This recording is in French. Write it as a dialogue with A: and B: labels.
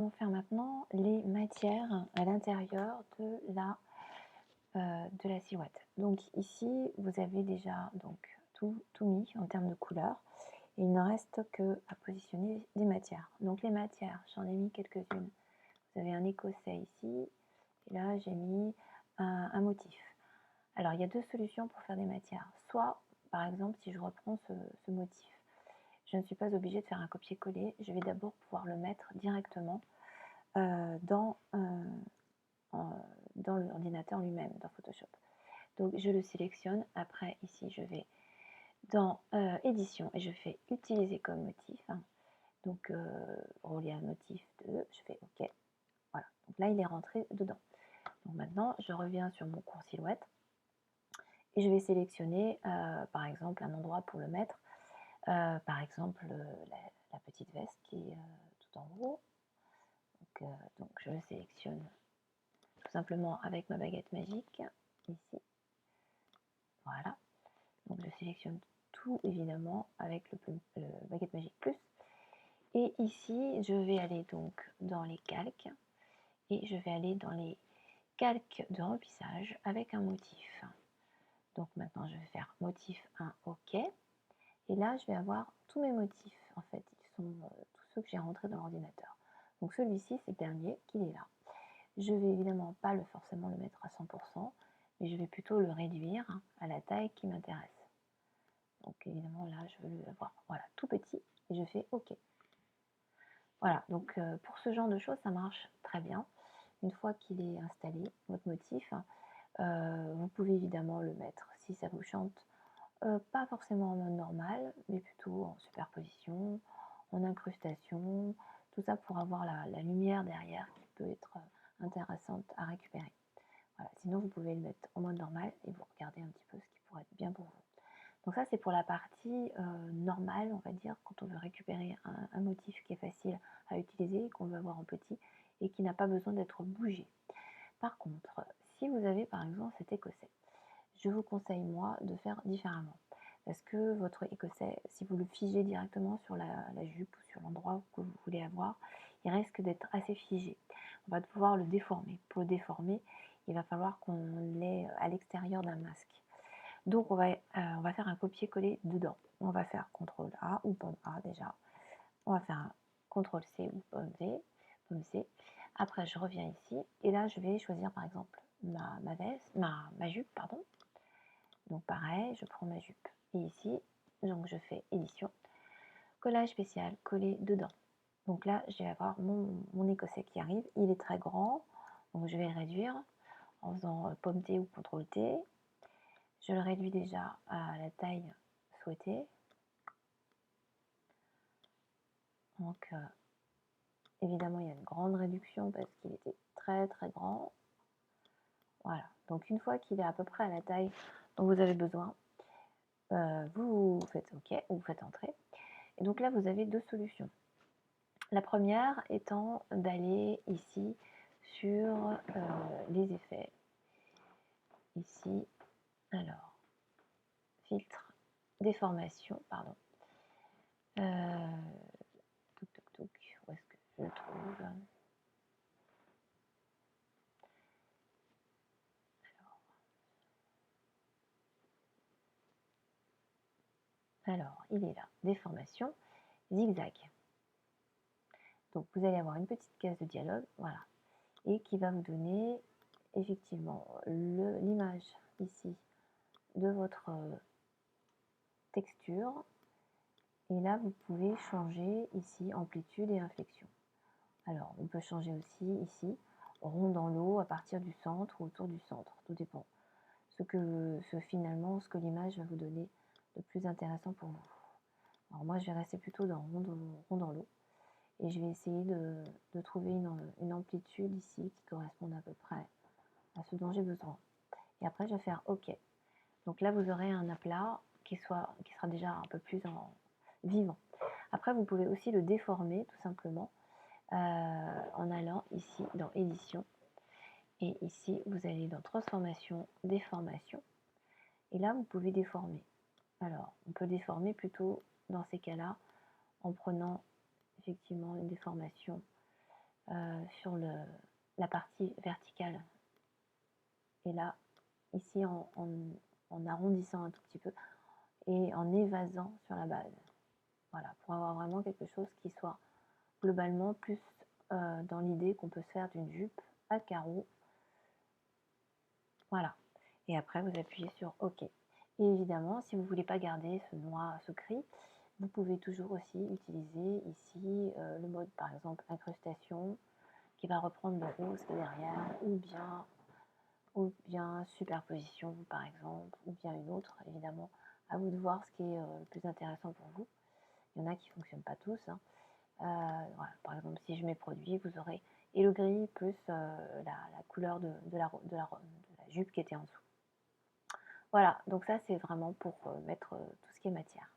A: Faire maintenant les matières à l'intérieur de la silhouette. Donc ici, vous avez déjà donc tout mis en termes de couleurs. Et il ne reste que à positionner des matières. Donc les matières, j'en ai mis quelques-unes. Vous avez un écossais ici, et là j'ai mis un motif. Alors il y a deux solutions pour faire des matières. Soit, par exemple, si je reprends ce motif, je ne suis pas obligée de faire un copier-coller. Je vais d'abord pouvoir le mettre directement dans l'ordinateur lui-même, dans Photoshop. Donc je le sélectionne. Après, ici, je vais dans édition et je fais utiliser comme motif. Donc relier un motif 2, je fais OK. Voilà. Donc là, il est rentré dedans. Donc maintenant, je reviens sur mon cours silhouette et je vais sélectionner par exemple un endroit pour le mettre. Par exemple, la petite veste qui est tout en haut. Donc je le sélectionne tout simplement avec ma baguette magique, ici. Voilà. Donc je sélectionne tout évidemment avec le baguette magique plus. Et ici, je vais aller donc dans les calques et je vais aller dans les calques de remplissage avec un motif. Donc maintenant, je vais faire motif 1, OK. Et là, je vais avoir tous mes motifs. En fait, ils sont tous ceux que j'ai rentrés dans l'ordinateur. Donc celui-ci, c'est le dernier qui est là. Je vais évidemment pas forcément le mettre à 100%, mais je vais plutôt le réduire à la taille qui m'intéresse. Donc évidemment là, je veux l'avoir voilà, tout petit et je fais OK. Voilà, donc pour ce genre de choses, ça marche très bien. Une fois qu'il est installé, votre motif, vous pouvez évidemment le mettre, si ça vous chante, pas forcément en mode normal, mais plutôt en superposition, en incrustation, tout ça pour avoir la lumière derrière qui peut être intéressante à récupérer. Voilà. Sinon, vous pouvez le mettre en mode normal et vous regardez un petit peu ce qui pourrait être bien pour vous. Donc ça, c'est pour la partie normale, on va dire, quand on veut récupérer un motif qui est facile à utiliser, qu'on veut avoir en petit et qui n'a pas besoin d'être bougé. Par contre, si vous avez par exemple cet écossais, je vous conseille moi de faire différemment. Parce que votre écossais, si vous le figez directement sur la jupe ou sur l'endroit que vous voulez avoir, il risque d'être assez figé. On va pouvoir le déformer. Pour le déformer, il va falloir qu'on l'ait à l'extérieur d'un masque. Donc on va faire un copier-coller dedans. On va faire CTRL A ou pomme A déjà. On va faire un CTRL C ou pomme C. Après je reviens ici et là je vais choisir par exemple ma jupe, pardon. Donc pareil, je prends ma jupe et ici, donc je fais édition, collage spécial, coller dedans. Donc là, je vais avoir mon écossais qui arrive, il est très grand, donc je vais le réduire en faisant pomme T ou CTRL T. Je le réduis déjà à la taille souhaitée. Donc évidemment, il y a une grande réduction parce qu'il était très très grand. Voilà, donc une fois qu'il est à peu près à la taille dont vous avez besoin, vous faites OK, ou vous faites entrer. Et donc là, vous avez deux solutions. La première étant d'aller ici sur les effets. Ici, alors, filtre, déformation, pardon. Où est-ce que je le trouve? Alors, il est là, déformation, zigzag. Donc, vous allez avoir une petite case de dialogue, voilà, et qui va vous donner effectivement l'image ici de votre texture. Et là, vous pouvez changer ici amplitude et inflexion. Alors, on peut changer aussi ici rond dans l'eau à partir du centre ou autour du centre. Tout dépend. Finalement, ce que l'image va vous donner de plus intéressant pour vous. Alors moi, je vais rester plutôt dans rond dans l'eau. Et je vais essayer de trouver une amplitude ici qui corresponde à peu près à ce dont j'ai besoin. Et après, je vais faire OK. Donc là, vous aurez un aplat qui sera déjà un peu plus vivant. Après, vous pouvez aussi le déformer tout simplement en allant ici dans édition. Et ici, vous allez dans transformation, déformation. Et là, vous pouvez déformer. Alors, on peut déformer plutôt dans ces cas-là en prenant effectivement une déformation sur la partie verticale. Et là, ici, en arrondissant un tout petit peu et en évasant sur la base. Voilà, pour avoir vraiment quelque chose qui soit globalement plus dans l'idée qu'on peut se faire d'une jupe à carreaux. Voilà. Et après, vous appuyez sur OK. Et évidemment, si vous ne voulez pas garder ce noir, ce gris, vous pouvez toujours aussi utiliser ici le mode, par exemple, incrustation, qui va reprendre le rose qui est derrière, ou bien superposition, par exemple, ou bien une autre, évidemment. À vous de voir ce qui est le plus intéressant pour vous. Il y en a qui ne fonctionnent pas tous. Hein. Voilà. Par exemple, si je mets produit, vous aurez et le gris plus la couleur de la jupe qui était en dessous. Voilà, donc ça c'est vraiment pour mettre tout ce qui est matière.